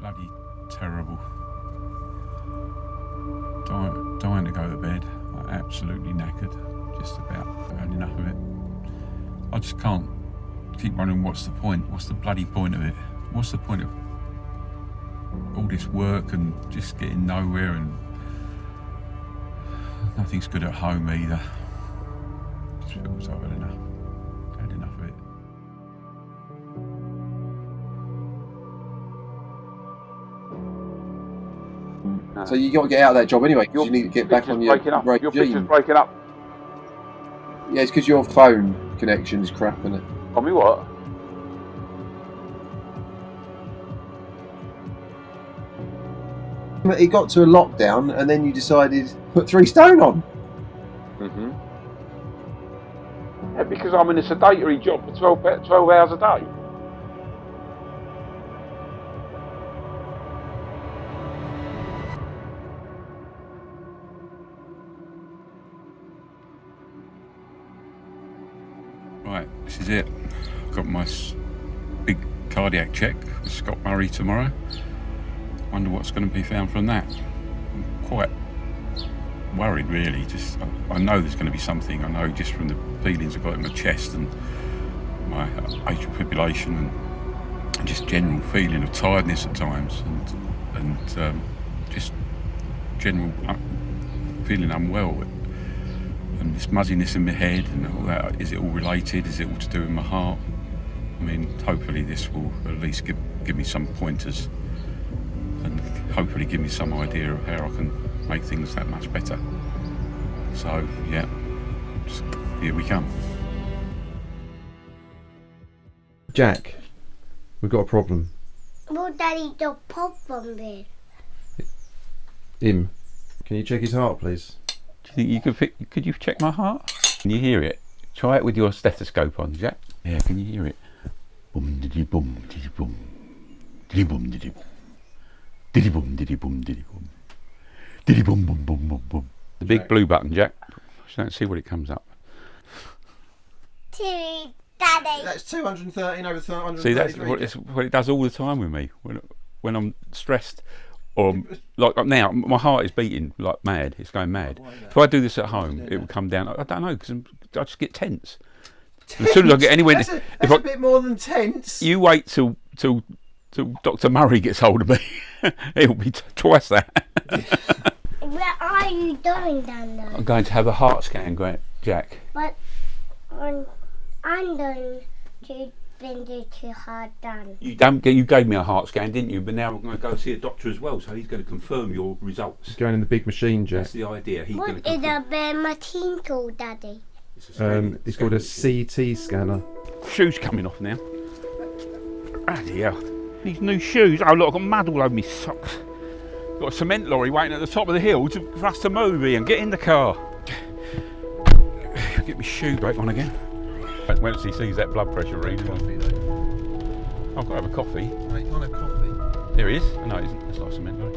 bloody terrible. Dying to go to bed. Like, absolutely knackered. Just about had enough of it. I just can't keep wondering what's the point. What's the bloody point of it? What's the point of all this work and just getting nowhere, and nothing's good at home either. Just feels like I've had enough of it. So you got to get out of that job anyway, because you need to get back on your regime. Your picture's breaking up. Yeah, it's because your phone connection is crap, isn't it? Tell me what? It got to a lockdown, and then you decided to put 3 stone on. Mm-hmm. Yeah, because I'm in a sedentary job for 12 hours a day. Right, this is it. I've got my big cardiac check with Scott Murray tomorrow. Wonder what's going to be found from that. I'm quite worried, really. Just I know there's going to be something. I know just from the feelings I've got in my chest and my atrial fibrillation and just general feeling of tiredness at times and just general feeling unwell. And this muzziness in my head and all that, is it all related? Is it all to do with my heart? I mean, hopefully this will at least give me some pointers and hopefully give me some idea of how I can make things that much better. So, yeah, here we come. Jack, we've got a problem. What Daddy the problem with? Him. Can you check his heart, please? Do you think could you check my heart? Can you hear it? Try it with your stethoscope on, Jack. Yeah, can you hear it? Boom diddy boom diddy boom. Diddy boom diddy boom. Diddy boom diddy boom diddy boom. Diddy boom boom boom boom boom. The big blue button, Jack. Let's see what it comes up. Daddy. That's 213 over 133. See, that's what it does all the time with me. When I'm stressed, or like now, my heart is beating like mad. It's going mad. If I do this at home, it would come down. I don't know, because I just get tense. As soon as I get anywhere, that's a bit more than tense. You wait till Dr. Murray gets hold of me. It'll be twice that. Where are you doing down there? I'm going to have a heart scan, Jack. But I'm done to been too hard done. You gave me a heart scan, didn't you? But now I'm going to go see a doctor as well, so he's going to confirm your results. He's going in the big machine, Jack. That's the idea. What is a big machine called, Daddy? It's called a CT scanner. Shoes coming off now. Bloody hell. These new shoes. Oh look, I've got mud all over my socks. Got a cement lorry waiting at the top of the hill for us to move in. Get in the car. Get my shoe brake on again. Once he sees that blood pressure reading. I've got to have a coffee. No, you can't have coffee. There he is. No, it isn't. It's not a cement lorry.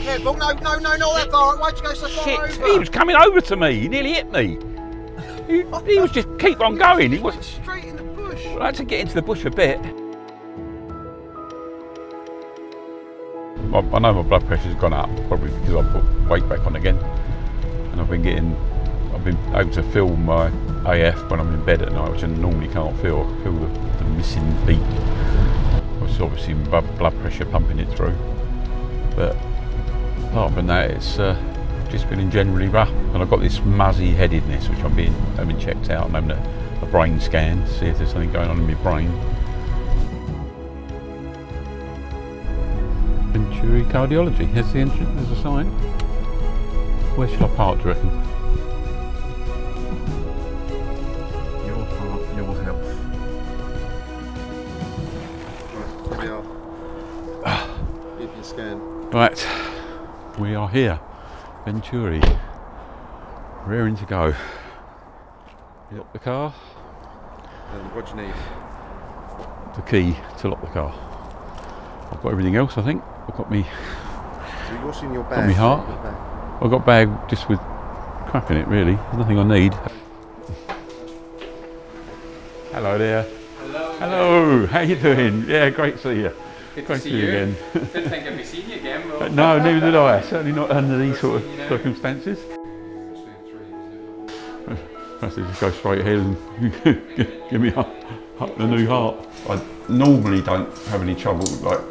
Careful, no, not that far. Why'd you go so far Shit, over? he was coming over to me. He nearly hit me. He was just keep on going. He was straight in the bush. Well, I had to get into the bush a bit. I know my blood pressure's gone up, probably because I put weight back on again, and I've been able to feel my AF when I'm in bed at night, which I normally can't feel. I feel the missing beat. Obviously blood pressure pumping it through, but apart from that, it's just feeling generally rough. And I've got this muzzy headedness, which I'm having checked out and having a brain scan to see if there's something going on in my brain. Venturi Cardiology. Here's the entrance. There's a sign. Where should I park, do you reckon? Your heart, your health. Right, here we are. Give your scan. Right, we are here. Venturi. Rearing to go. Lock the car. What do you need? The key to lock the car. I've got everything else, I think. I've got me. So what's in your bag? Got me heart. I've got a bag just with crap in it, really. There's nothing I need. Hello there. Hello. Hello. How you doing? Yeah, great to see you. Good to Great see to see you again. Didn't think I'd be seeing you again. But No, neither did I. Certainly not under these sort of circumstances. Perhaps they just go straight ahead and give me a new heart. I normally don't have any trouble like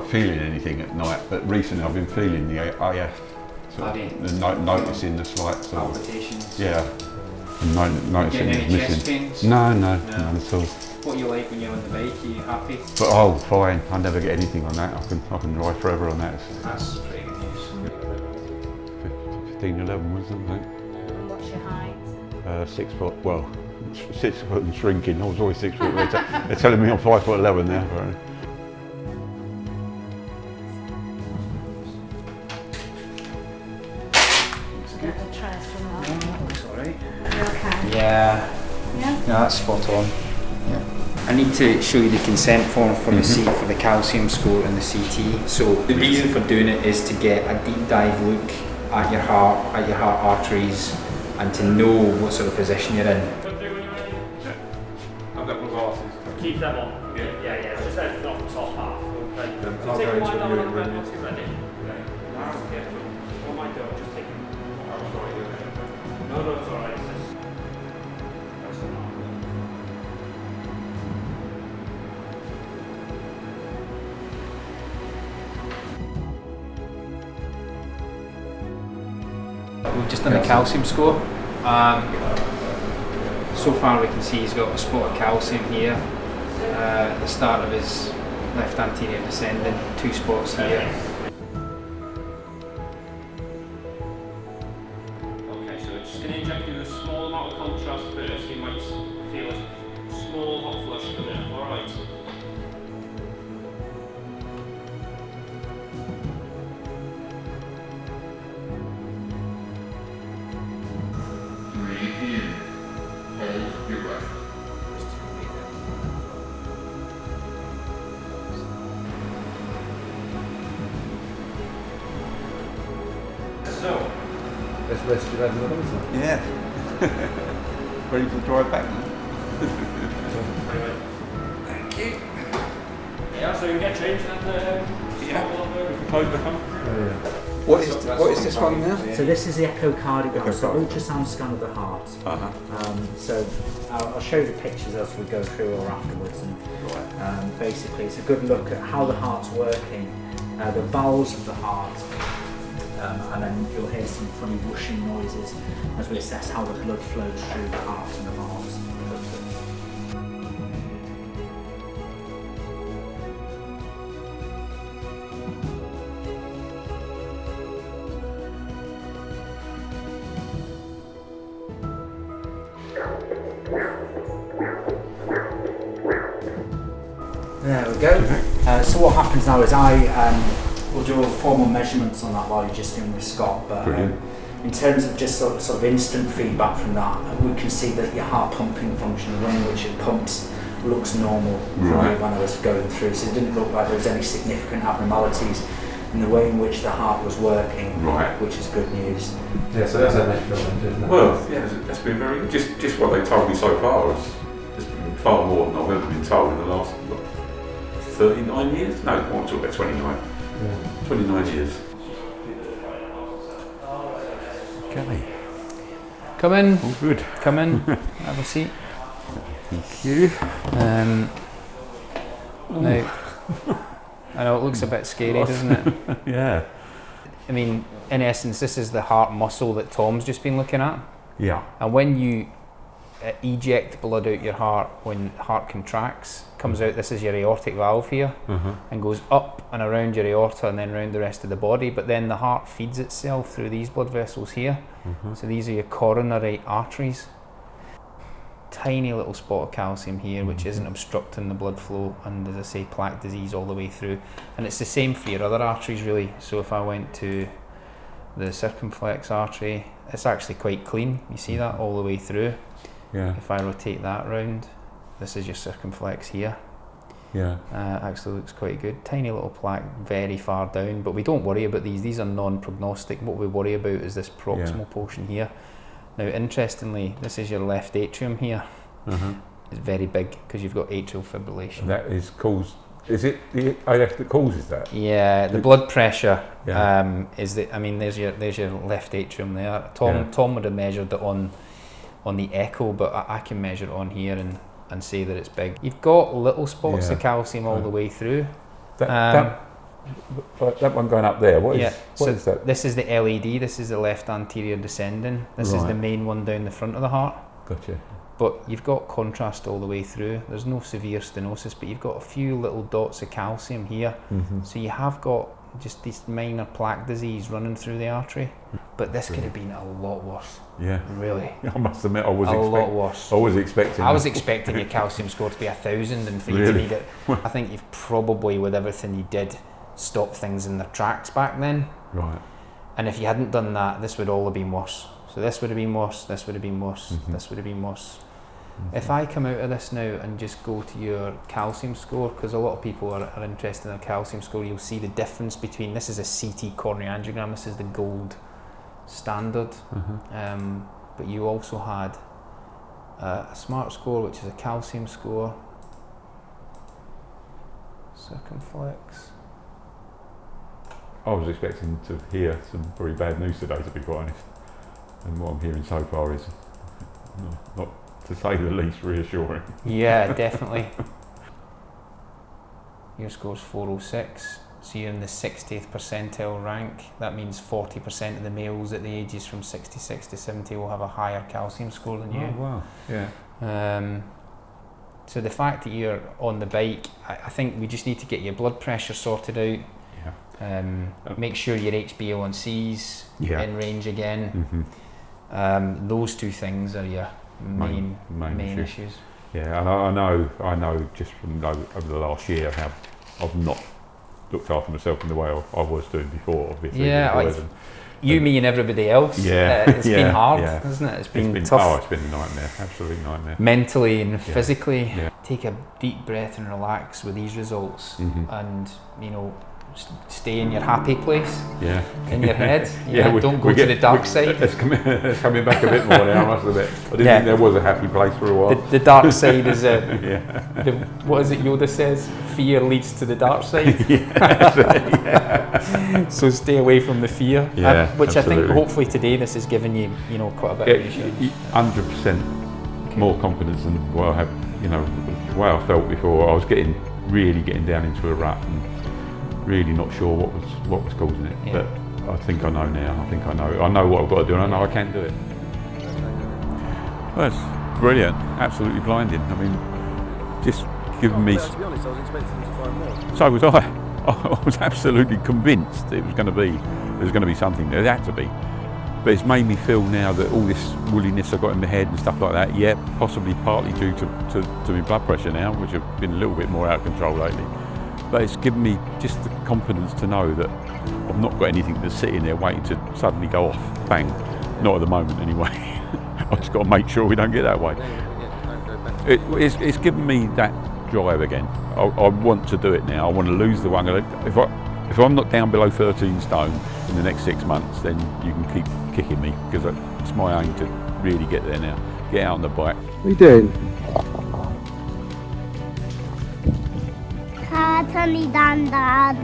feeling anything at night, but recently I've been feeling the AF, noticing the slight sort of palpitations. Yeah, and noticing Getting it's any chest missing. pains? No, none at all. What are you like when you're on the bike? Are you happy? But oh, fine. I never get anything on that. I can ride forever on that. That's pretty good news. 15-11 was something. What's your height? 6 foot. Well, 6 foot and shrinking. I was always 6 foot. They're telling me I'm 5'11" now. Looks alright. Okay. Yeah. Yeah? No, that's spot on. Yeah. I need to show you the consent form for the for the calcium score and the CT. So the reason for doing it is to get a deep dive look at your heart arteries, and to know what sort of position you're in. I've got my glasses. Keep them on. Yeah. Just open off the top half. Okay. I'll Take go the into wine down you a little in a bit minute. once you're ready. What am I doing? Just taking. No, it's alright. That's enough. We've just done the calcium score. So far we can see he's got a spot of calcium here. The start of his left anterior descending, 2 spots here. Okay, so just going to inject you with a small amount of contrast first. You might feel a small hot flush come in. Alright. So, Let's rest your head another time. Yeah. Ready for the drive back now? yeah, so you can get changed and Close the hump. What is this one now? So this is the echocardiogram, so ultrasound scan of the heart. So I'll show you the pictures as we go through or afterwards. And basically, it's a good look at how the heart's working, the valves of the heart, and then you'll hear some funny whooshing noises as we assess how the blood flows through the heart and the valves. There we go. So what happens now is I will do formal measurements on that while you're just doing with Scott. But in terms of just sort of instant feedback from that, we can see that your heart pumping function, the way in which it pumps, looks normal when I was going through. So it didn't look like there was any significant abnormalities in the way in which the heart was working, which is good news. Yeah, so that's how they feel, isn't it? Well, yeah, that's been very good. Just what they told me so far has been far more than I've ever been told in the last 39 years? No, I want to talk about 29. 29 years. Okay. Come in. All good. Come in. Have a seat. Thank you. Now, I know it looks a bit scary, doesn't it? Yeah. I mean, in essence, this is the heart muscle that Tom's just been looking at. Yeah. And when you eject blood out your heart, when the heart contracts, comes out, this is your aortic valve here, and goes up and around your aorta and then around the rest of the body. But then the heart feeds itself through these blood vessels here. So these are your coronary arteries. Tiny little spot of calcium here, which isn't obstructing the blood flow, and as I say, plaque disease all the way through. And it's the same for your other arteries really. So if I went to the circumflex artery, it's actually quite clean. You see that all the way through. Yeah. If I rotate that round, this is your circumflex here. Yeah. Actually looks quite good. Tiny little plaque very far down, but we don't worry about these. These are non-prognostic. What we worry about is this proximal portion here. Now, interestingly, this is your left atrium here. It's very big because you've got atrial fibrillation. That is caused Is it the AF that causes that? Yeah, the blood pressure Yeah. is the. I mean, there's your left atrium there. Tom would have measured it on the echo, but I can measure it on here and say that it's big. You've got little spots of calcium all the way through. That one going up there. What is that? This is the LED. This is the left anterior descending. This is the main one down the front of the heart. Gotcha. But you've got contrast all the way through. There's no severe stenosis, but you've got a few little dots of calcium here. So you have got just this minor plaque disease running through the artery. But this could have been a lot worse. Yeah. Really. I must admit, I was lot worse. I was expecting. I was expecting your calcium score to be 1,000 and for you to need it. I think you've probably, with everything you did, stopped things in their tracks back then. Right. And if you hadn't done that, this would all have been worse. So this would have been worse, this would have been worse, this would have been worse. If I come out of this now and just go to your calcium score, because a lot of people are interested in a calcium score, you'll see the difference between, this is a CT coronary angiogram, this is the gold standard, but you also had a SMART score, which is a calcium score, circumflex. I was expecting to hear some very bad news today, to be quite honest. And what I'm hearing so far is not to say the least reassuring. Yeah, definitely. Your score's 406, so you're in the 60th percentile rank. That means 40% of the males at the ages from 66 to 70 will have a higher calcium score than you. Oh, wow. Yeah. So the fact that you're on the bike, I think we just need to get your blood pressure sorted out. Yeah. Make sure your HbA1c's in range again. Those two things are your main issues. Yeah, and I know just from over the last year how I've not looked after myself in the way I was doing before. Obviously, me and everybody else. It's been hard, hasn't it? It's been tough. Oh, it's been a nightmare, absolute nightmare. Mentally and physically. Yeah. Take a deep breath and relax with these results, and stay in your happy place. Yeah. In your head. Don't go to the dark side. It's coming back a bit more now, I must admit. I didn't think there was a happy place for a while. The dark side is what is it Yoda says? Fear leads to the dark side. So stay away from the fear. Which absolutely. I think hopefully today this has given you, quite a bit of reassurance. 100% more confidence than what I had, the way I felt before. I was really getting down into a rut and really not sure what was causing it. Yeah. But I think I know now. I know what I've got to do, and I know I can do it. Well, that's brilliant. Absolutely blinding. I mean, just giving me. To be honest, I was expecting to find more. So was I. I was absolutely convinced it was going to be something. There had to be. But it's made me feel now that all this woolliness I've got in my head and stuff like that, possibly partly due to my blood pressure now, which have been a little bit more out of control lately. But it's given me just the confidence to know that I've not got anything that's sitting there waiting to suddenly go off. Bang. Not at the moment anyway. I've just got to make sure we don't get that way. It's given me that drive again. I want to do it now. I want to lose the one. If I'm not down below 13 stone in the next 6 months, then you can keep kicking me, because it's my aim to really get there now. Get out on the bike. What are you doing? Honey done, Dad.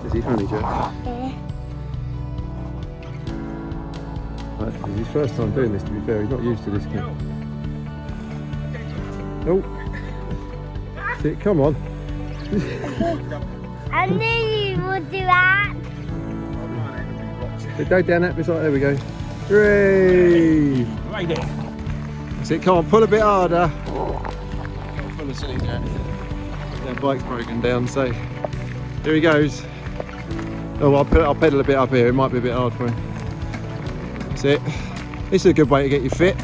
Is he honey, Geoff? Yeah. It's his first time doing this, to be fair. He's not used to this kid. Oh. See, come on. I knew you would do that. So go down that beside. There we go. Hooray! Right there. That's it. Come on, pull a bit harder. Full of silly Jack. Their bike's broken down, so here he goes. Oh, I'll pedal a bit up here. It might be a bit hard for him. That's it. This is a good way to get you fit.